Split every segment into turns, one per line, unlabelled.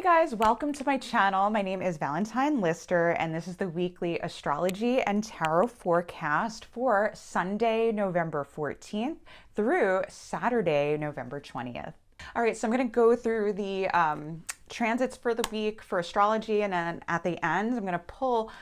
Guys, welcome to my channel. My name is Valentine Lister and this is the weekly astrology and tarot forecast for Sunday, November 14th through Saturday, November 20th. All right, so I'm going to go through the transits for the week for astrology, and then at the end I'm going to pull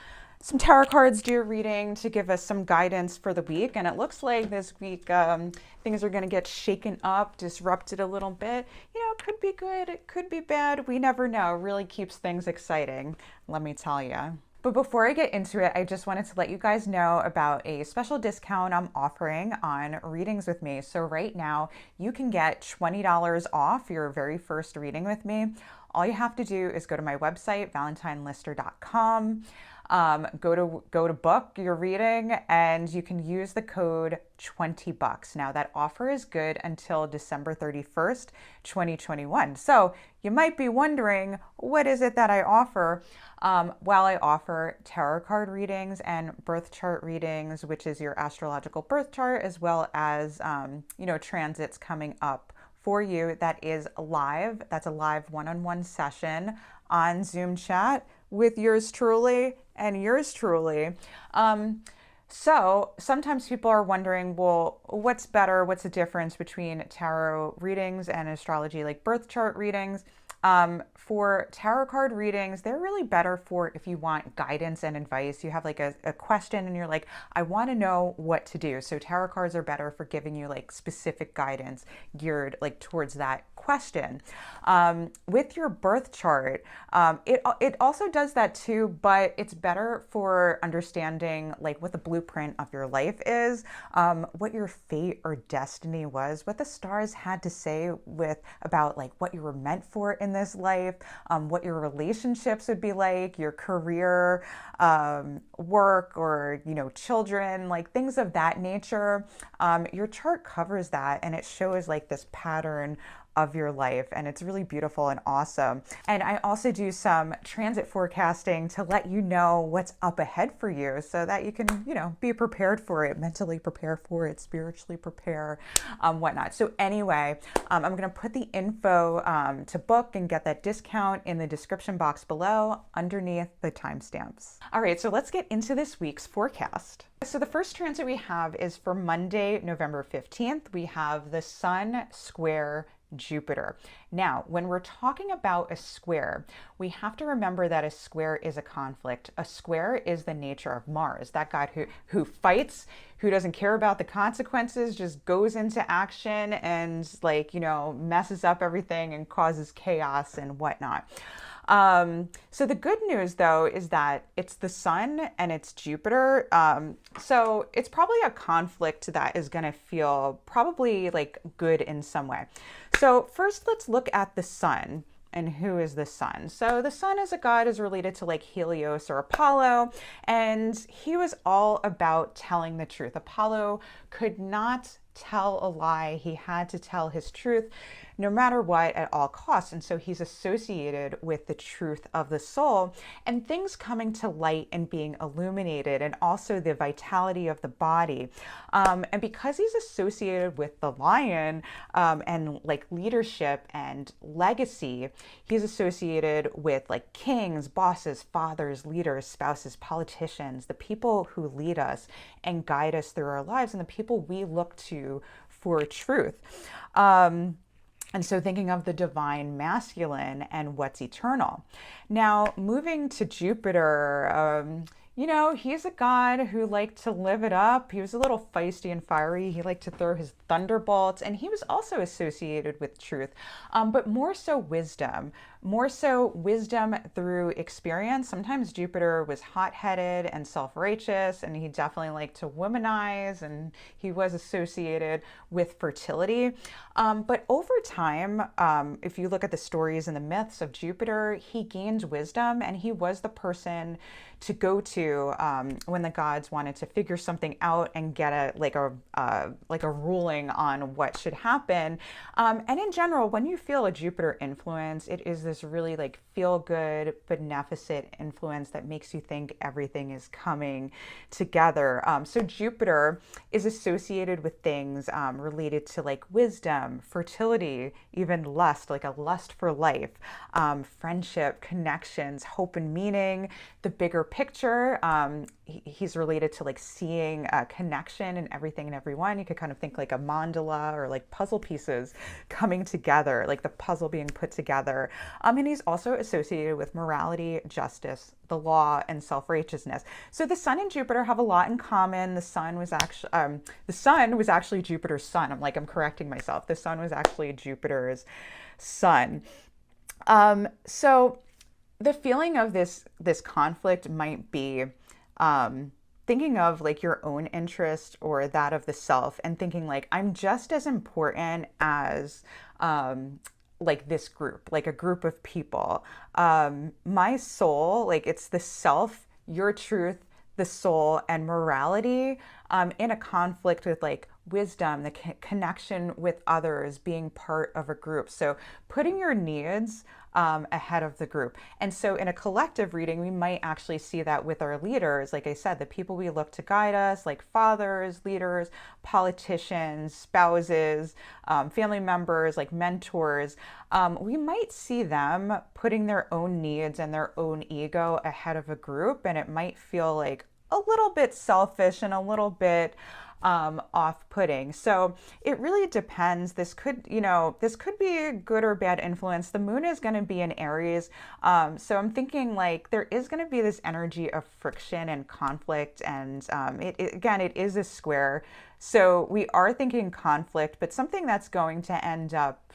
some tarot cards, do a reading to give us some guidance for the week. And it looks like this week things are going to get shaken up, disrupted a little bit. You know, it could be good, it could be bad. We never know. It really keeps things exciting, let me tell you. But before I get into it, I just wanted to let you guys know about a special discount I'm offering on readings with me. So right now you can get $20 off your very first reading with me. All you have to do is go to my website, valentinelister.com. Go to book your reading, and you can use the code $20. Now that offer is good until December 31st, 2021. So you might be wondering, what is it that I offer? Well, I offer tarot card readings and birth chart readings, which is your astrological birth chart, as well as, transits coming up for you. That is live. That's a live one-on-one session on Zoom chat with yours truly and yours truly. So sometimes people are wondering, well, what's better? What's the difference between tarot readings and astrology, like birth chart readings? For tarot card readings, they're really better for if you want guidance and advice. You have like a question and you're like, I want to know what to do. So tarot cards are better for giving you like specific guidance geared like towards that question. With your birth chart, it also does that too, but it's better for understanding like what the blueprint of your life is, what your fate or destiny was, what the stars had to say about like what you were meant for in this life, what your relationships would be like, your career, work, or children, like things of that nature. Your chart covers that, and it shows like this pattern of your life, and it's really beautiful and awesome. And I also do some transit forecasting to let you know what's up ahead for you, so that you can be prepared for it, mentally prepare for it, spiritually prepare, whatnot. So anyway, I'm gonna put the info to book and get that discount in the description box below underneath the timestamps. All right, so let's get into this week's forecast. So the first transit we have is for Monday, November 15th. We have the Sun square Jupiter. Now, when we're talking about a square, we have to remember that a square is a conflict. A square is the nature of Mars, that god who fights, who doesn't care about the consequences, just goes into action and messes up everything and causes chaos and whatnot. So the good news though is that it's the Sun and it's Jupiter. So it's probably a conflict that is going to feel probably like good in some way. So first let's look at the Sun. And who is the Sun? So the Sun as a god is related to like Helios or Apollo, and he was all about telling the truth. Apollo could not tell a lie. He had to tell his truth no matter what, at all costs. And so he's associated with the truth of the soul and things coming to light and being illuminated, and also the vitality of the body. And because he's associated with the lion and like leadership and legacy, he's associated with like kings, bosses, fathers, leaders, spouses, politicians, the people who lead us and guide us through our lives, and the people we look to for truth. And so thinking of the divine masculine and what's eternal. Now, moving to Jupiter, he's a god who liked to live it up. He was a little feisty and fiery. He liked to throw his thunderbolts, and he was also associated with truth, but more so wisdom through experience. Sometimes Jupiter was hot-headed and self-righteous, and he definitely liked to womanize, and he was associated with fertility. But over time, if you look at the stories and the myths of Jupiter, he gained wisdom, and he was the person to go to to when the gods wanted to figure something out and get a ruling on what should happen. And in general, when you feel a Jupiter influence, it is this really like feel good, beneficent influence that makes you think everything is coming together. So Jupiter is associated with things related to like wisdom, fertility, even lust, like a lust for life, friendship, connections, hope and meaning, the bigger picture. He's related to like seeing a connection in everything and everyone. You could kind of think like a mandala or like puzzle pieces coming together, like the puzzle being put together. And he's also associated with morality, justice, the law, and self-righteousness. So the Sun and Jupiter have a lot in common. The Sun was actually Jupiter's sun. I'm correcting myself. The Sun was actually Jupiter's sun. So the feeling of this conflict might be thinking of like your own interest or that of the self, and thinking like, I'm just as important as like this group, like a group of people. My soul, like it's the self, your truth, the soul, and morality in a conflict with like wisdom, the connection with others, being part of a group. So putting your needs ahead of the group. And so in a collective reading, we might actually see that with our leaders. Like I said, the people we look to guide us, like fathers, leaders, politicians, spouses, family members, like mentors, we might see them putting their own needs and their own ego ahead of a group. And it might feel like a little bit selfish and a little bit off-putting. So it really depends. This could be a good or bad influence. The moon is going to be in Aries. So I'm thinking like there is going to be this energy of friction and conflict. And it is a square. So we are thinking conflict, but something that's going to end up,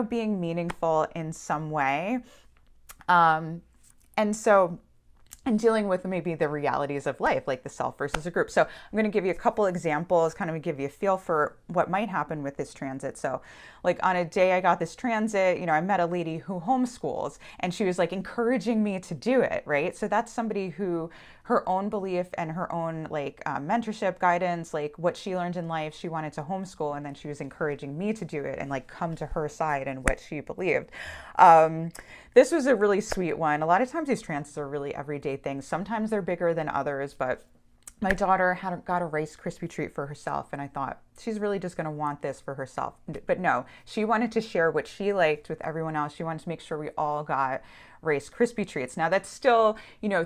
being meaningful in some way. And dealing with maybe the realities of life, like the self versus a group. So I'm going to give you a couple examples, kind of give you a feel for what might happen with this transit. So like on a day I got this transit, I met a lady who homeschools, and she was like encouraging me to do it, right? So that's somebody who her own belief and her own like mentorship guidance, like what she learned in life, she wanted to homeschool, and then she was encouraging me to do it and like come to her side and what she believed. This was a really sweet one. A lot of times these transits are really everyday things. Sometimes they're bigger than others, but my daughter got a Rice Krispie treat for herself, and I thought she's really just going to want this for herself. But no, she wanted to share what she liked with everyone else. She wanted to make sure we all got Rice Krispie treats. Now that's still,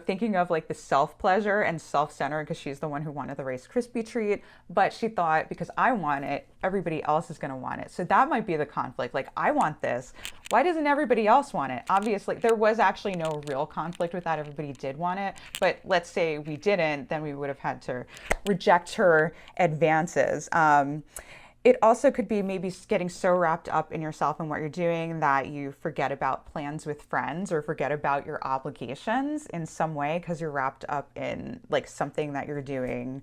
thinking of like the self-pleasure and self-centered, because she's the one who wanted the Rice Krispie treat, but she thought because I want it, everybody else is going to want it. So that might be the conflict. Like, I want this. Why doesn't everybody else want it? Obviously, there was actually no real conflict with that. Everybody did want it. But let's say we didn't, then we would have had to reject her advances. It also could be maybe getting so wrapped up in yourself and what you're doing that you forget about plans with friends or forget about your obligations in some way because you're wrapped up in like something that you're doing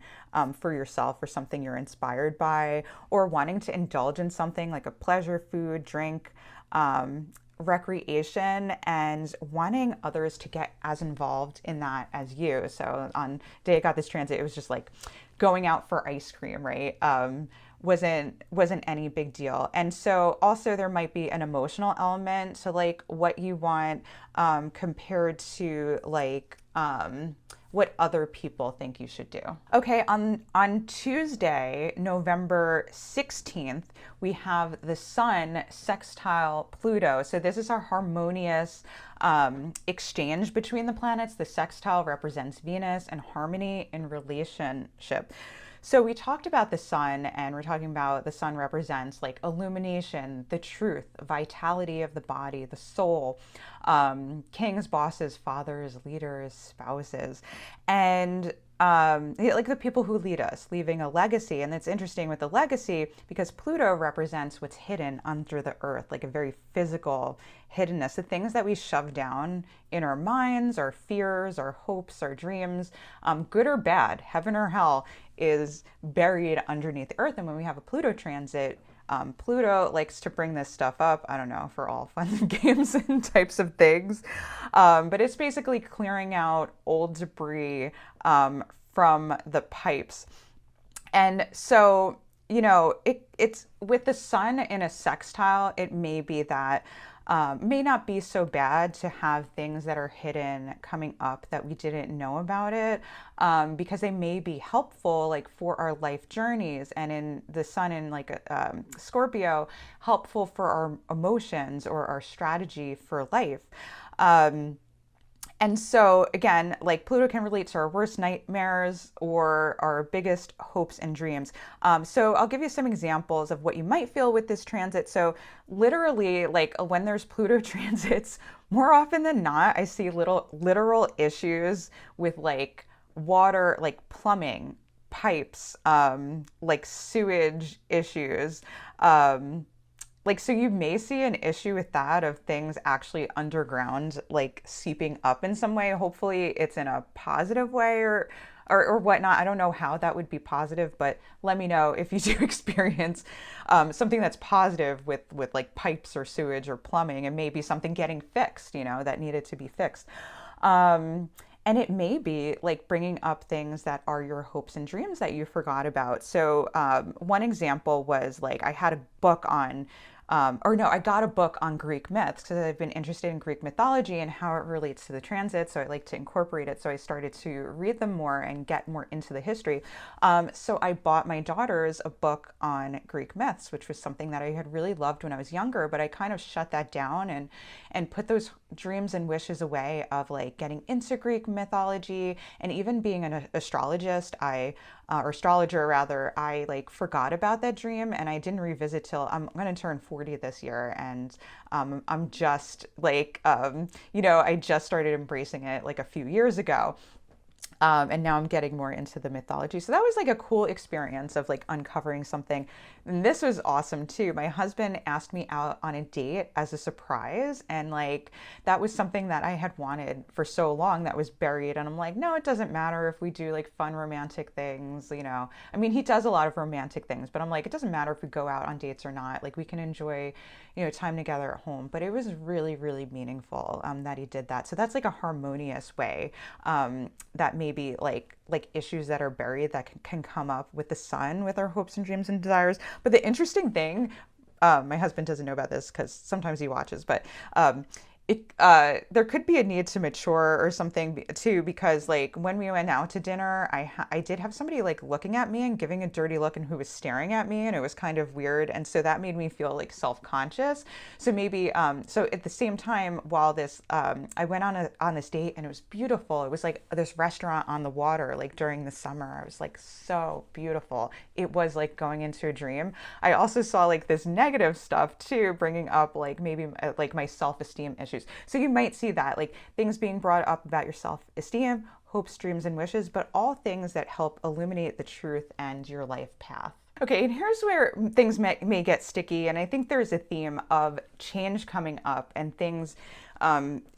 for yourself or something you're inspired by, or wanting to indulge in something like a pleasure, food, drink, recreation, and wanting others to get as involved in that as you. So on the day I got this transit, it was just like going out for ice cream, right? Wasn't any big deal. And so also there might be an emotional element to like what you want compared to like what other people think you should do. Okay, on Tuesday, November 16th, we have the Sun sextile Pluto. So this is our harmonious exchange between the planets. The sextile represents Venus and harmony in relationship. So we talked about the Sun, and we're talking about the Sun represents like illumination, the truth, vitality of the body, the soul, kings, bosses, fathers, leaders, spouses, and like the people who lead us, leaving a legacy. And it's interesting with the legacy because Pluto represents what's hidden under the earth, like a very physical hiddenness, the things that we shove down in our minds, our fears, our hopes, our dreams, good or bad, heaven or hell, is buried underneath the earth. And when we have a Pluto transit, Pluto likes to bring this stuff up, I don't know, for all fun and games and types of things. But it's basically clearing out old debris from the pipes. And so, it's with the sun in a sextile, it may be that may not be so bad to have things that are hidden coming up that we didn't know about it, because they may be helpful like for our life journeys, and in the sun in like Scorpio, helpful for our emotions or our strategy for life. And so again, like Pluto can relate to our worst nightmares or our biggest hopes and dreams. So I'll give you some examples of what you might feel with this transit. So literally, like when there's Pluto transits, more often than not, I see literal issues with like water, like plumbing, pipes, like sewage issues. So you may see an issue with that, of things actually underground, like seeping up in some way. Hopefully it's in a positive way or whatnot. I don't know how that would be positive, but let me know if you do experience something that's positive with like pipes or sewage or plumbing, and maybe something getting fixed, that needed to be fixed. And it may be like bringing up things that are your hopes and dreams that you forgot about. So one example was like I had a book on, I got a book on Greek myths because I've been interested in Greek mythology and how it relates to the transit. So I like to incorporate it. So I started to read them more and get more into the history. So I bought my daughters a book on Greek myths, which was something that I had really loved when I was younger, but I kind of shut that down and put those dreams and wishes away of like getting into Greek mythology, and even being an astrologist, or astrologer rather, I like forgot about that dream, and I didn't revisit till I'm going to turn 40 this year, and I'm just like, I just started embracing it like a few years ago. And now I'm getting more into the mythology. So that was like a cool experience of like uncovering something. And this was awesome too. My husband asked me out on a date as a surprise. And like, that was something that I had wanted for so long that was buried. And I'm like, no, it doesn't matter if we do like fun romantic things, I mean, he does a lot of romantic things, but I'm like, it doesn't matter if we go out on dates or not. Like we can enjoy, time together at home. But it was really, really meaningful that he did that. So that's like a harmonious way that maybe like issues that are buried that can come up with the sun, with our hopes and dreams and desires. But the interesting thing, my husband doesn't know about this because sometimes he watches, but there could be a need to mature or something too, because like when we went out to dinner, I did have somebody like looking at me and giving a dirty look, and who was staring at me, and it was kind of weird, and so that made me feel like self-conscious. So maybe so at the same time, while this I went on this date, and it was beautiful. It was like this restaurant on the water, like during the summer. I was like, so beautiful. It was like going into a dream. I also saw like this negative stuff too, bringing up like maybe like my self-esteem issues. So you might see that, like things being brought up about your self-esteem, hopes, dreams, and wishes, but all things that help illuminate the truth and your life path. Okay, and here's where things may get sticky, and I think there's a theme of change coming up and things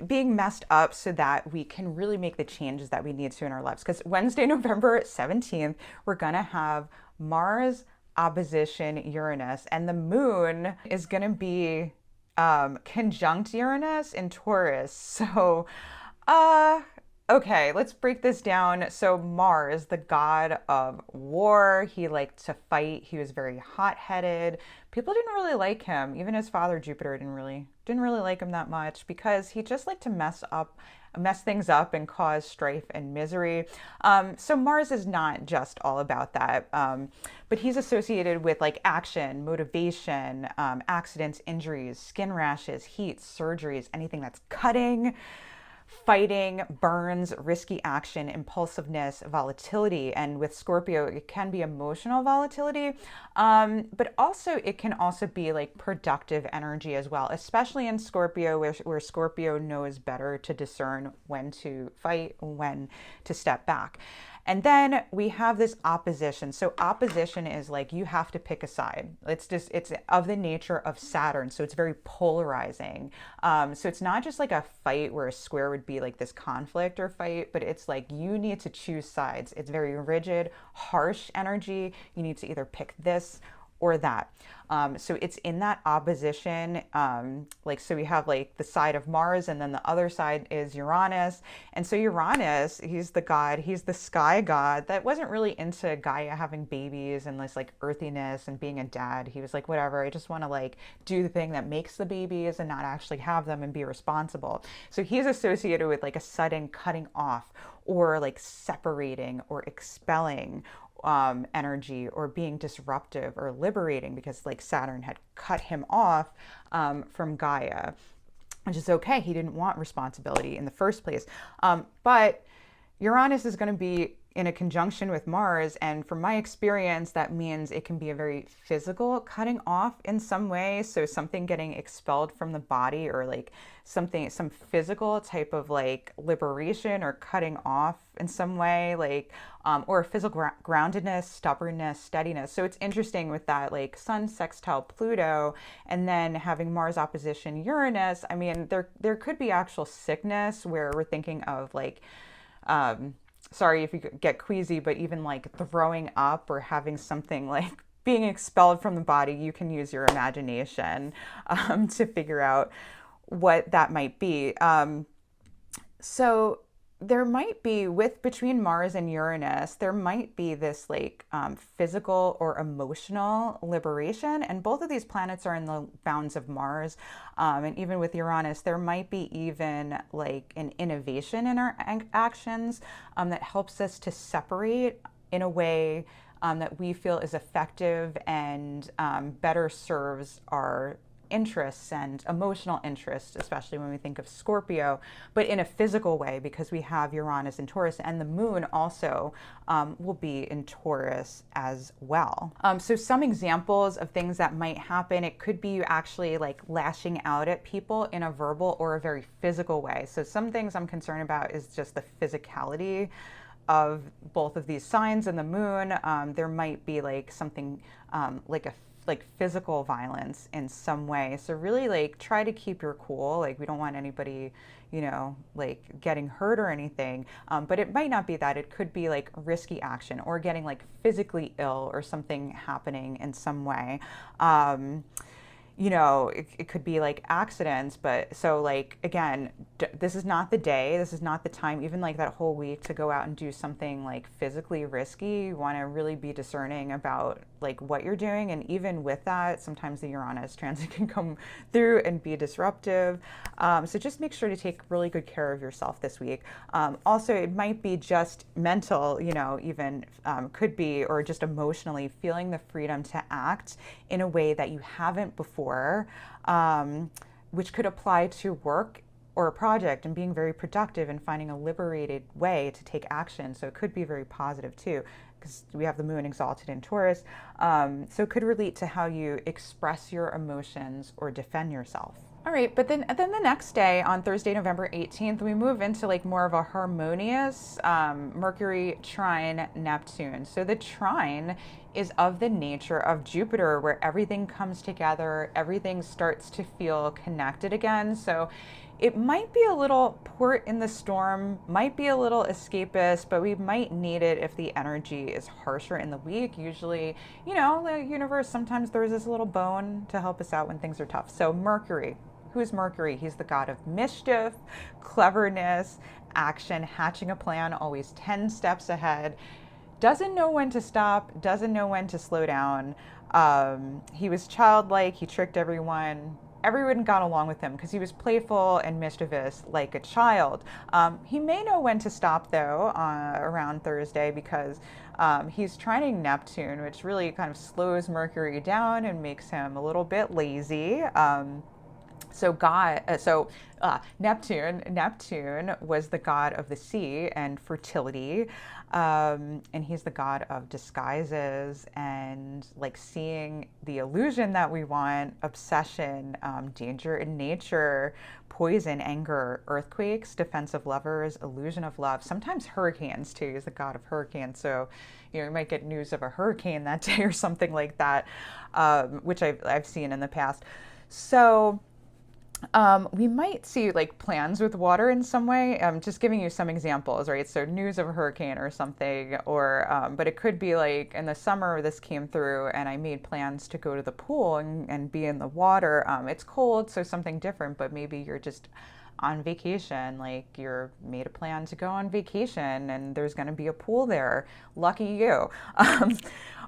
being messed up so that we can really make the changes that we need to in our lives. Because Wednesday, November 17th, we're gonna have Mars opposition Uranus, and the moon is gonna be conjunct Uranus in Taurus. So, okay, let's break this down. So Mars, the god of war, he liked to fight. He was very hot-headed. People didn't really like him. Even his father Jupiter didn't really like him that much, because he just liked to mess things up and cause strife and misery. So Mars is not just all about that, but he's associated with like action, motivation, accidents, injuries, skin rashes, heat, surgeries, anything that's cutting, fighting, burns, risky action, impulsiveness, volatility. And with Scorpio, it can be emotional volatility, but also it can also be like productive energy as well, especially in Scorpio, where Scorpio knows better to discern when to fight, when to step back. And then we have this opposition. So opposition is like you have to pick a side. It's of the nature of Saturn. So it's very polarizing. So it's not just like a fight where a square would be like this conflict or fight, but it's like you need to choose sides. It's very rigid, harsh energy. You need to either pick this or that. So it's in that opposition, so we have like the side of Mars, and then the other side is Uranus. And so Uranus, he's the god, he's the sky god that wasn't really into Gaia having babies and this like earthiness and being a dad. He was like, whatever, I just want to like do the thing that makes the babies and not actually have them and be responsible. So he's associated with like a sudden cutting off, or like separating or expelling energy, or being disruptive or liberating, because like Saturn had cut him off from Gaia, which is okay. He didn't want responsibility in the first place. But Uranus is going to be in a conjunction with Mars, and from my experience, that means it can be a very physical cutting off in some way. So something getting expelled from the body, or like some physical type of like liberation or cutting off in some way, like or physical groundedness, stubbornness, steadiness. So it's interesting with that, like Sun sextile Pluto, and then having Mars opposition Uranus. I mean, there could be actual sickness where we're thinking of like sorry if you get queasy, but even like throwing up or having something like being expelled from the body, you can use your imagination to figure out what that might be. So there might be, between Mars and Uranus, there might be this like physical or emotional liberation. And both of these planets are in the bounds of Mars. And even with Uranus, there might be even like an innovation in our actions that helps us to separate in a way that we feel is effective and better serves our interests and emotional interests, especially when we think of Scorpio, but in a physical way, because we have Uranus in Taurus, and the moon also will be in Taurus as well. So some examples of things that might happen, it could be you actually like lashing out at people in a verbal or a very physical way. So some things I'm concerned about is just the physicality of both of these signs and the moon. There might be like something like physical violence in some way. So really like try to keep your cool. Like we don't want anybody, like getting hurt or anything. But it might not be that. It could be like risky action or getting like physically ill or something happening in some way. It could be like accidents, but so like, again, this is not the day, this is not the time, even like that whole week to go out and do something like physically risky. You want to really be discerning about like what you're doing. And even with that, sometimes the Uranus transit can come through and be disruptive. So just make sure to take really good care of yourself this week. Also, it might be just mental, even could be, or just emotionally feeling the freedom to act in a way that you haven't before, which could apply to work or a project, and being very productive and finding a liberated way to take action. So it could be very positive too, because we have the moon exalted in Taurus. So it could relate to how you express your emotions or defend yourself. All right, but then the next day, on Thursday, November 18th, we move into like more of a harmonious Mercury trine Neptune. So the trine is of the nature of Jupiter, where everything comes together, everything starts to feel connected again. So it might be a little port in the storm, might be a little escapist, but we might need it if the energy is harsher in the week. Usually, the universe sometimes throws us a little bone to help us out when things are tough. So Mercury. Who's Mercury? He's the god of mischief, cleverness, action, hatching a plan, always 10 steps ahead. Doesn't know when to stop, doesn't know when to slow down. He was childlike, he tricked everyone. Everyone got along with him because he was playful and mischievous like a child. He may know when to stop though around Thursday, because he's trining Neptune, which really kind of slows Mercury down and makes him a little bit lazy. Neptune was the god of the sea and fertility, and he's the god of disguises and like seeing the illusion that we want, obsession, danger in nature, poison, anger, earthquakes, defensive lovers, illusion of love, sometimes hurricanes too. He's the god of hurricanes. So, you might get news of a hurricane that day or something like that, which I've seen in the past. So, We might see like plans with water in some way. Just giving you some examples, right? So news of a hurricane or something, or but it could be like in the summer this came through and I made plans to go to the pool and be in the water. It's cold, so something different, but maybe you're just on vacation, like you're made a plan to go on vacation and there's going to be a pool there. Lucky you. Um,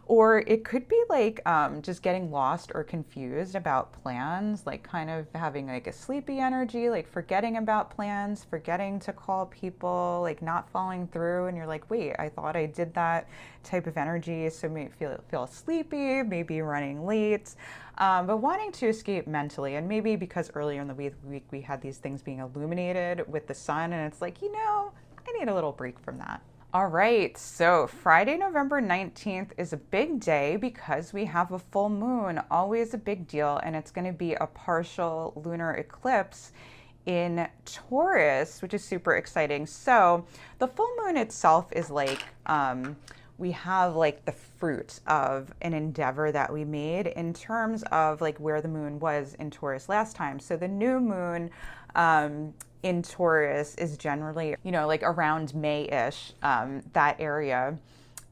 or it could be like just getting lost or confused about plans, like kind of having like a sleepy energy, like forgetting about plans, forgetting to call people, like not following through. And you're like, wait, I thought I did that type of energy. So maybe feel sleepy, maybe running late, but wanting to escape mentally. And maybe because earlier in the week we had these things being illuminated with the sun, and it's like, I need a little break from that. All right, so Friday, November 19th is a big day because we have a full moon, always a big deal, and it's going to be a partial lunar eclipse in Taurus, which is super exciting. So the full moon itself is like, we have like the fruit of an endeavor that we made in terms of like where the moon was in Taurus last time. So the new moon, in Taurus is generally, like around May-ish, that area.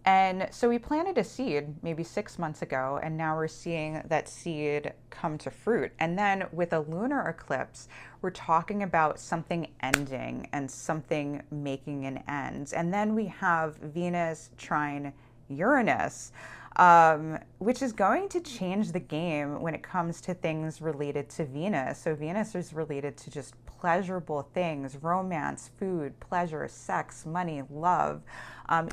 And so we planted a seed maybe 6 months ago, and now we're seeing that seed come to fruit. And then with a lunar eclipse, we're talking about something ending and something making an end. And then we have Venus trine Uranus, which is going to change the game when it comes to things related to Venus. So Venus is related to just pleasurable things, romance, food, pleasure, sex, money, love,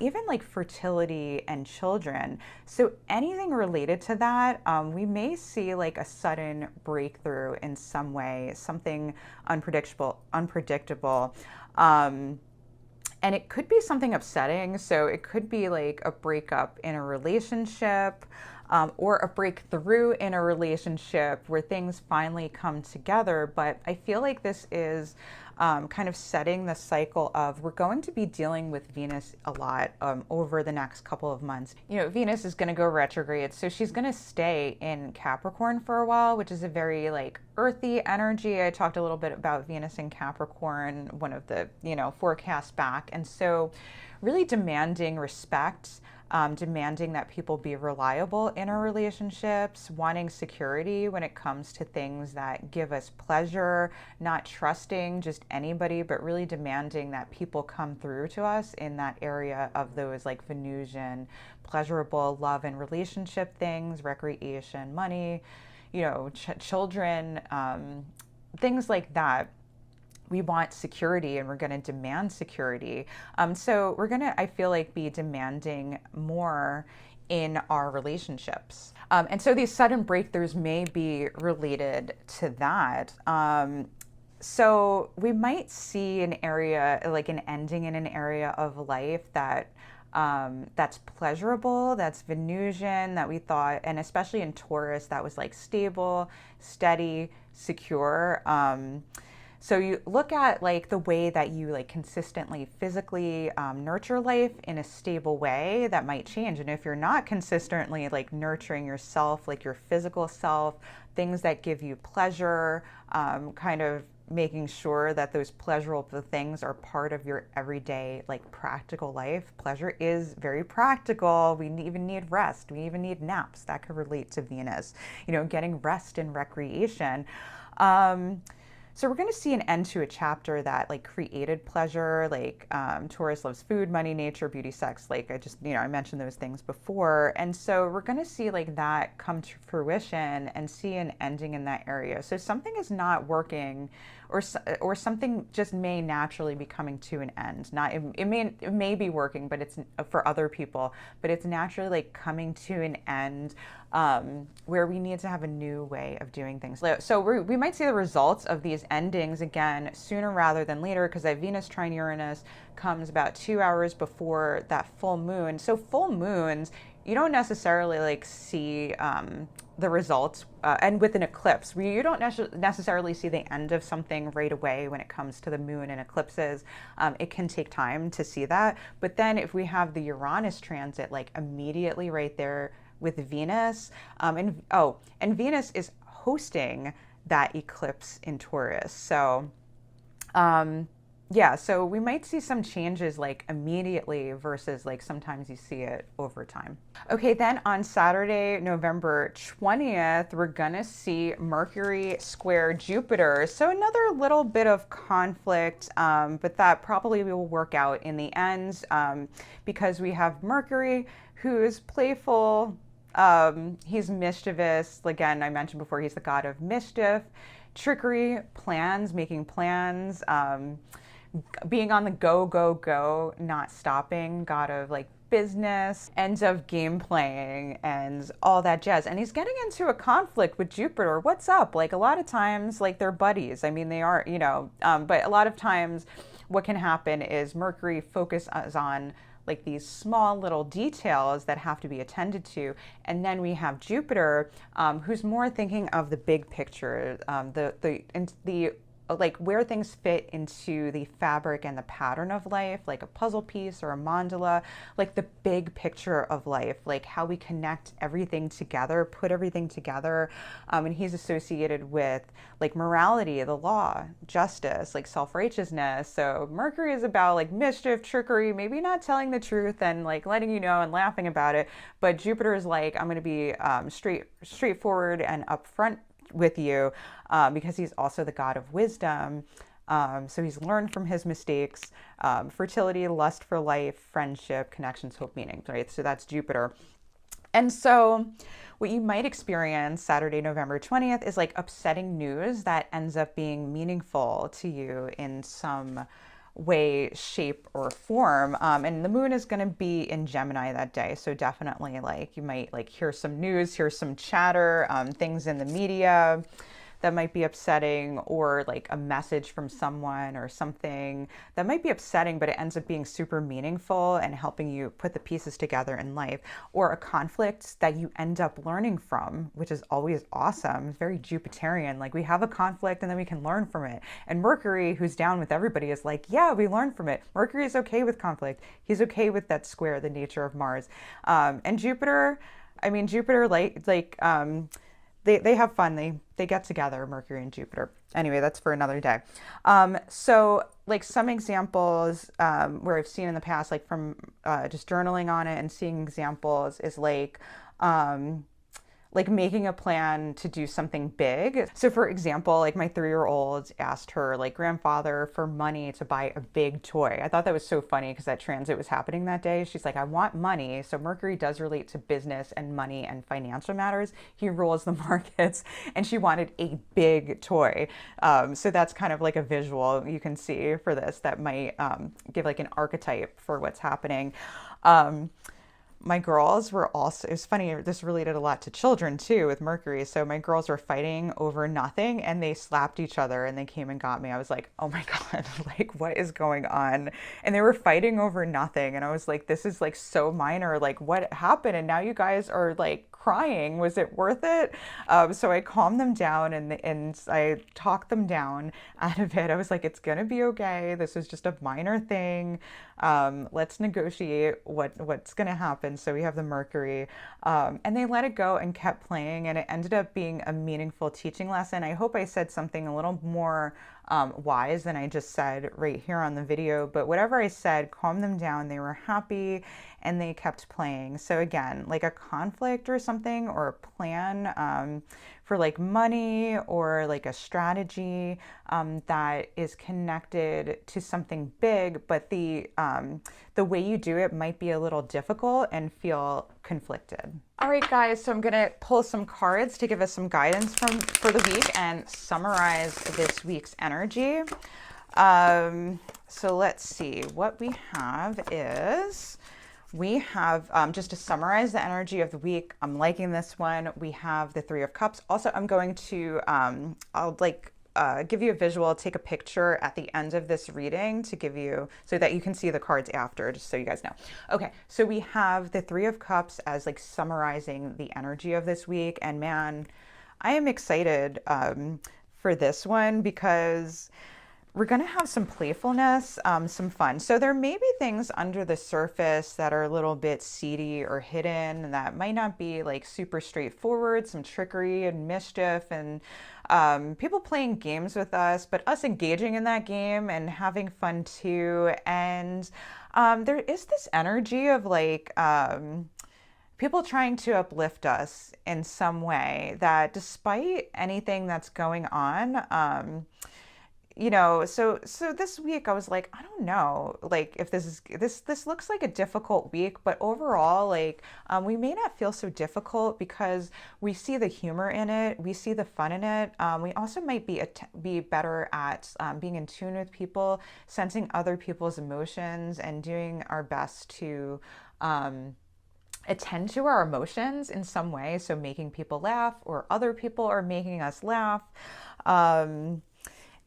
even like fertility and children. So anything related to that, we may see like a sudden breakthrough in some way, something unpredictable. And it could be something upsetting. So it could be like a breakup in a relationship, or a breakthrough in a relationship where things finally come together. But I feel like this is kind of setting the cycle of we're going to be dealing with Venus a lot over the next couple of months. Venus is going to go retrograde, so she's going to stay in Capricorn for a while, which is a very like earthy energy. I talked a little bit about Venus in Capricorn, one of the forecasts back, and so really demanding respect. Demanding that people be reliable in our relationships, wanting security when it comes to things that give us pleasure, not trusting just anybody, but really demanding that people come through to us in that area of those like Venusian, pleasurable love and relationship things, recreation, money, children, things like that. We want security and we're going to demand security. So we're going to, I feel like, be demanding more in our relationships. And so these sudden breakthroughs may be related to that. So we might see an area, like an ending in an area of life that that's pleasurable, that's Venusian, that we thought, and especially in Taurus, that was like stable, steady, secure. So you look at like the way that you like consistently physically nurture life in a stable way, that might change. And if you're not consistently like nurturing yourself, like your physical self, things that give you pleasure, kind of making sure that those pleasurable things are part of your everyday like practical life. Pleasure is very practical. We even need rest. We even need naps. That could relate to Venus, getting rest and recreation. So we're going to see an end to a chapter that like created pleasure, like Taurus loves food, money, nature, beauty, sex. Like I mentioned those things before. And so we're going to see like that come to fruition and see an ending in that area. So something is not working, or something just may naturally be coming to an end. It may be working, but it's for other people, but it's naturally like coming to an end, where we need to have a new way of doing things. So we might see the results of these endings again sooner rather than later, because that Venus trine Uranus comes about 2 hours before that full moon. So full moons, you don't necessarily like see the results, and with an eclipse, you don't necessarily see the end of something right away when it comes to the moon and eclipses. It can take time to see that. But then if we have the Uranus transit like immediately right there with Venus, and Venus is hosting that eclipse in Taurus. So yeah, so we might see some changes like immediately versus like sometimes you see it over time. Okay, then on Saturday, November 20th, we're gonna see Mercury square Jupiter. So another little bit of conflict, but that probably will work out in the end because we have Mercury who's playful, he's mischievous. Again, I mentioned before, he's the god of mischief, trickery, plans, making plans, being on the go, go, go, not stopping, god of like business, and of game playing and all that jazz. And he's getting into a conflict with Jupiter. What's up? Like a lot of times, like they're buddies. I mean, they are, you know, but a lot of times what can happen is Mercury focuses on like these small little details that have to be attended to. And then we have Jupiter, who's more thinking of the big picture, the like where things fit into the fabric and the pattern of life, like a puzzle piece or a mandala, like the big picture of life, like how we connect everything together, put everything together. And he's associated with like morality, the law, justice, like self-righteousness. So Mercury is about like mischief, trickery, maybe not telling the truth and like letting you know and laughing about it. But Jupiter is like, I'm going to be straightforward and upfront with you, because he's also the god of wisdom. So he's learned from his mistakes, fertility, lust for life, friendship, connections, hope, meaning, right? So that's Jupiter. And so what you might experience Saturday, November 20th is like upsetting news that ends up being meaningful to you in some way, shape, or form. And the moon is going to be in Gemini that day. So definitely like you might like hear some news, hear some chatter, things in the media that might be upsetting, or like a message from someone or something that might be upsetting, but it ends up being super meaningful and helping you put the pieces together in life, or a conflict that you end up learning from, which is always awesome. It's very Jupiterian. Like we have a conflict and then we can learn from it. And Mercury, who's down with everybody, is like, yeah, we learn from it. Mercury is okay with conflict. He's okay with that square, the nature of Mars. And Jupiter, I mean, Jupiter, they have fun. They get together, Mercury and Jupiter. Anyway, that's for another day. So like some examples where I've seen in the past, like from just journaling on it and seeing examples, is like making a plan to do something big. So for example, like my 3-year-old asked her like grandfather for money to buy a big toy. I thought that was so funny because that transit was happening that day. She's like, I want money. So Mercury does relate to business and money and financial matters. He rules the markets, and she wanted a big toy. So that's kind of like a visual you can see for this that might give like an archetype for what's happening. My girls were also, it was funny, this related a lot to children too with Mercury. So my girls were fighting over nothing and they slapped each other and they came and got me. I was like, oh my God, like what is going on? And they were fighting over nothing. And I was like, this is like so minor, like what happened? And now you guys are like crying. Was it worth it? So I calmed them down and I talked them down out of it. I was like, it's gonna be okay. This is just a minor thing. Let's negotiate what's gonna happen. So we have the Mercury, and they let it go and kept playing, and it ended up being a meaningful teaching lesson. I hope I said something a little more wise than I just said right here on the video, but whatever I said calmed them down. They were happy and they kept playing. So again, like a conflict or something, or a plan for like money or like a strategy that is connected to something big, but the way you do it might be a little difficult and feel conflicted. All right, guys, so I'm gonna pull some cards to give us some guidance for the week and summarize this week's energy. So let's see, what we have is, we have, just to summarize the energy of the week, I'm liking this one. We have the 3 of Cups. Also, I'm going to, I'll like give you a visual, take a picture at the end of this reading to give you, so that you can see the cards after, just so you guys know. Okay, so we have the 3 of Cups as like summarizing the energy of this week. And man, I am excited for this one because we're going to have some playfulness, some fun. So there may be things under the surface that are a little bit seedy or hidden that might not be like super straightforward, some trickery and mischief and people playing games with us, but us engaging in that game and having fun too. And there is this energy of like, people trying to uplift us in some way that despite anything that's going on, so this week I was like, I don't know, like if this looks like a difficult week, but overall, like we may not feel so difficult because we see the humor in it, we see the fun in it. We also might be better at being in tune with people, sensing other people's emotions, and doing our best to attend to our emotions in some way. So making people laugh, or other people are making us laugh.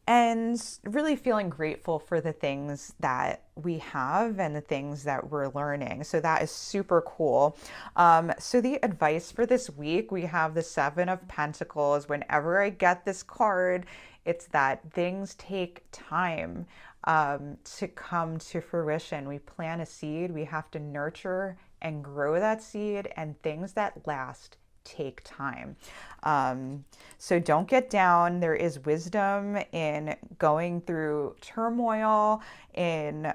And really feeling grateful for the things that we have and the things that we're learning. So that is super cool. So the advice for this week, we have the Seven of Pentacles. Whenever I get this card, it's that things take time to come to fruition. We plant a seed, we have to nurture and grow that seed, and things that last take time. So don't get down. There is wisdom in going through turmoil, in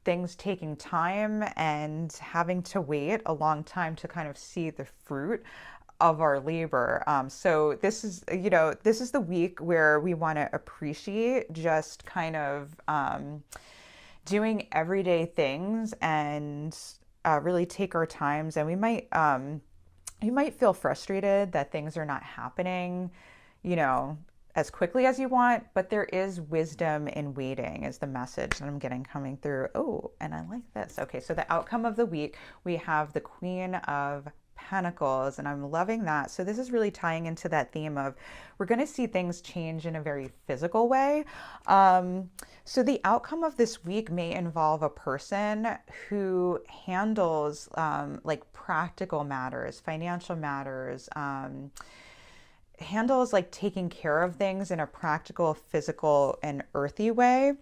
things taking time and having to wait a long time to kind of see the fruit of our labor. So this is the week where we want to appreciate just kind of doing everyday things and really take our times. And we might you might feel frustrated that things are not happening, as quickly as you want, but there is wisdom in waiting is the message that I'm getting coming through. Oh, and I like this. Okay, so the outcome of the week, we have the Queen of Pentacles, and I'm loving that. So this is really tying into that theme of we're going to see things change in a very physical way. So the outcome of this week may involve a person who handles like practical matters, financial matters, handles like taking care of things in a practical, physical, and earthy way.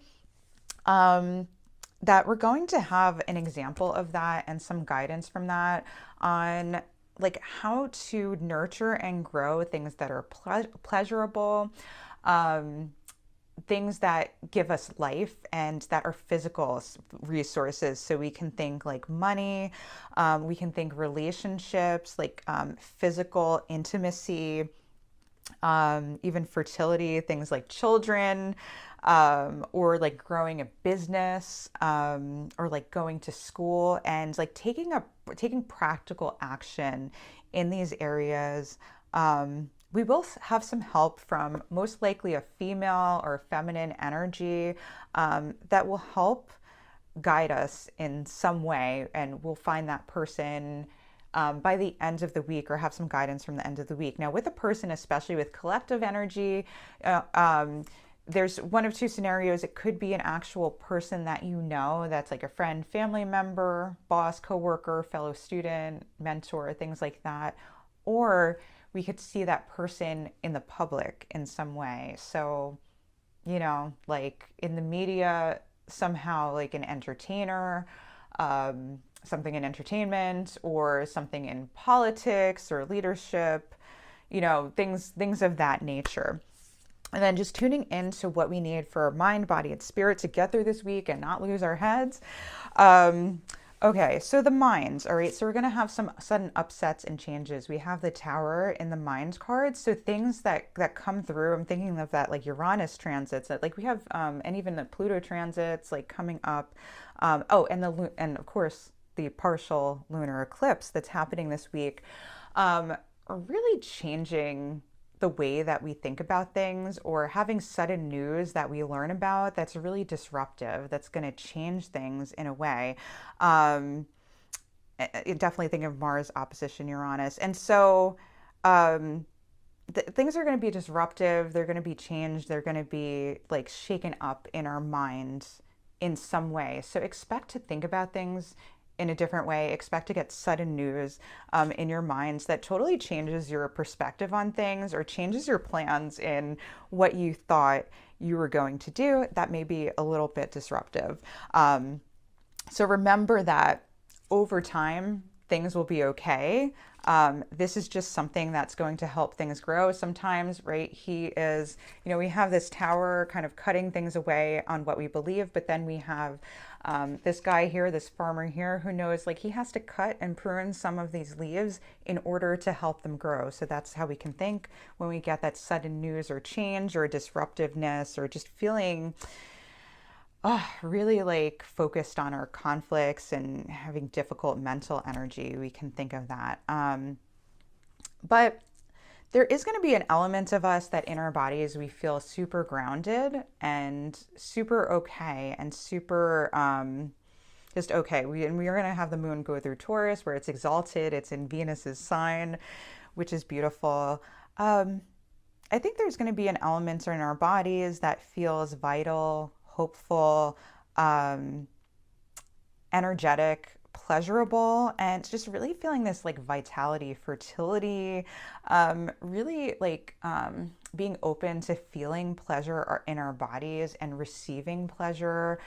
That we're going to have an example of that and some guidance from that on like how to nurture and grow things that are pleasurable, things that give us life and that are physical resources. So we can think like money, we can think relationships, like physical intimacy, even fertility, things like children, or like growing a business, or like going to school, and like taking practical action in these areas. We will have some help from most likely a female or feminine energy that will help guide us in some way, and we'll find that person by the end of the week, or have some guidance from the end of the week. Now, with a person, especially with collective energy, there's one of two scenarios. It could be an actual person that that's like a friend, family member, boss, coworker, fellow student, mentor, things like that. Or we could see that person in the public in some way. So, like in the media, somehow like an entertainer, something in entertainment, or something in politics or leadership, things of that nature. And then just tuning into what we need for our mind, body, and spirit to get through this week and not lose our heads. Okay, so the mind. All right, so we're going to have some sudden upsets and changes. We have the Tower in the mind card. So things that come through, I'm thinking of that like Uranus transits, that like we have, and even the Pluto transits like coming up. And of course the partial lunar eclipse that's happening this week, are really changing the way that we think about things, or having sudden news that we learn about that's really disruptive, that's going to change things in a way. Definitely think of Mars opposition Uranus. And so things are going to be disruptive, they're going to be changed, they're going to be like shaken up in our mind in some way. So expect to think about things in a different way. Expect to get sudden news in your minds that totally changes your perspective on things, or changes your plans in what you thought you were going to do, that may be a little bit disruptive. So remember that over time, things will be okay. This is just something that's going to help things grow. Sometimes, right, he is, we have this tower kind of cutting things away on what we believe, but then we have this guy here, this farmer here, who knows like he has to cut and prune some of these leaves in order to help them grow. So that's how we can think when we get that sudden news or change or disruptiveness or just feeling really like focused on our conflicts and having difficult mental energy. We can think of that. But there is going to be an element of us that in our bodies we feel super grounded and super okay and super just okay. And we are going to have the moon go through Taurus where it's exalted. It's in Venus's sign, which is beautiful. I think there's going to be an element in our bodies that feels vital, hopeful, energetic, pleasurable, and just really feeling this like vitality, fertility, really like being open to feeling pleasure in our bodies and receiving pleasure,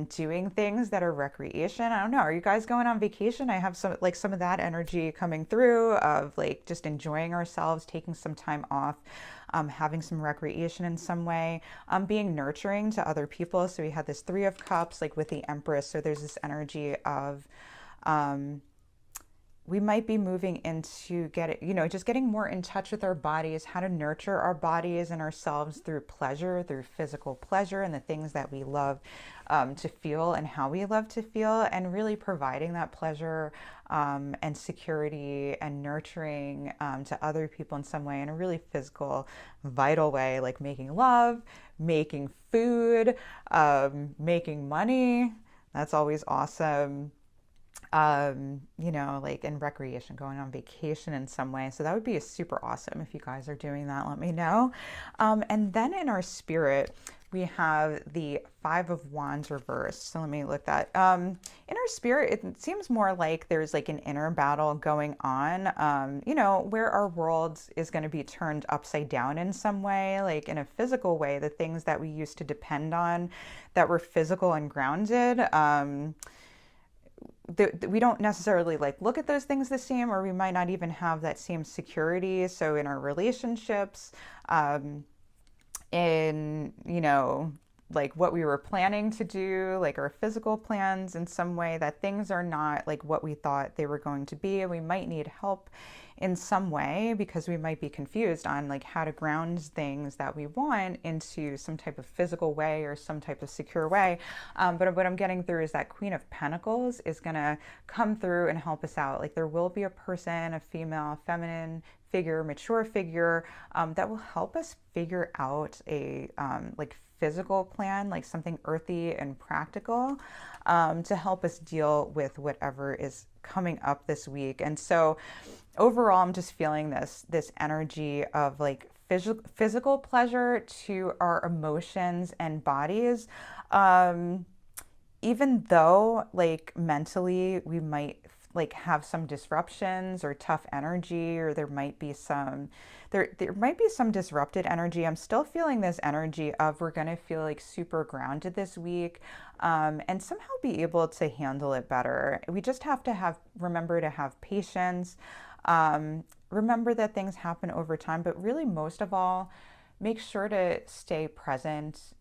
doing things that are recreation. I don't know. Are you guys going on vacation? I have some of that energy coming through of like just enjoying ourselves, taking some time off, having some recreation in some way, being nurturing to other people. So we had this Three of Cups, like with the Empress. So there's this energy of, we might be moving into just getting more in touch with our bodies, how to nurture our bodies and ourselves through pleasure, through physical pleasure and the things that we love to feel and how we love to feel, and really providing that pleasure and security and nurturing to other people in some way, in a really physical, vital way, like making love, making food, making money. That's always awesome. Like in recreation, going on vacation in some way. So that would be super awesome. If you guys are doing that, let me know. And then in our spirit, we have the Five of Wands reversed. So let me look that. In our spirit, it seems more like there's like an inner battle going on, where our world is going to be turned upside down in some way, like in a physical way, the things that we used to depend on that were physical and grounded. We don't necessarily like look at those things the same, or we might not even have that same security. So in our relationships, in, like what we were planning to do, like our physical plans in some way, that things are not like what we thought they were going to be. And we might need help in some way because we might be confused on like how to ground things that we want into some type of physical way or some type of secure way. But what I'm getting through is that Queen of Pentacles is going to come through and help us out. Like there will be a person, a female, feminine figure, mature figure, that will help us figure out a like physical plan, like something earthy and practical, to help us deal with whatever is coming up this week. And so overall, I'm just feeling this energy of like physical pleasure to our emotions and bodies, even though like mentally we might like have some disruptions or tough energy, or there might be some disrupted energy. I'm still feeling this energy of we're going to feel like super grounded this week, and somehow be able to handle it better. We just have to remember to have patience, remember that things happen over time, but really most of all, make sure to stay present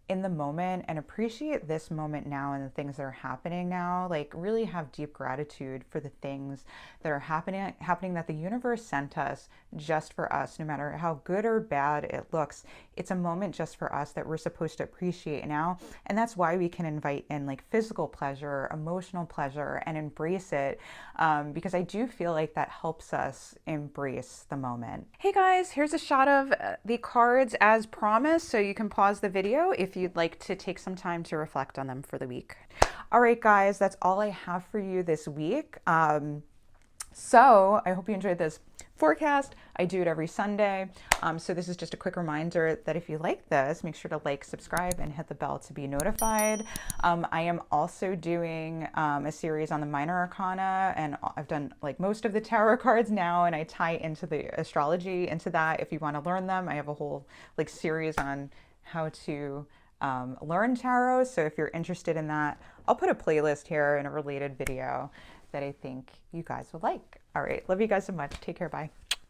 in the moment and appreciate this moment now and the things that are happening now. Like really have deep gratitude for the things that are happening that the universe sent us just for us. No matter how good or bad it looks, it's a moment just for us that we're supposed to appreciate now. And that's why we can invite in like physical pleasure, emotional pleasure, and embrace it, because I do feel like that helps us embrace the moment. Hey guys, here's a shot of the cards as promised, so you can pause the video if you'd like to take some time to reflect on them for the week. All right, guys, that's all I have for you this week. So I hope you enjoyed this forecast. I do it every Sunday. So this is just a quick reminder that if you like this, make sure to like, subscribe, and hit the bell to be notified. I am also doing a series on the minor arcana, and I've done like most of the tarot cards now, and I tie into the astrology into that. If you want to learn them, I have a whole like series on how to learn tarot. So if you're interested in that, I'll put a playlist here in a related video that I think you guys will like. All right, love you guys so much. Take care, bye.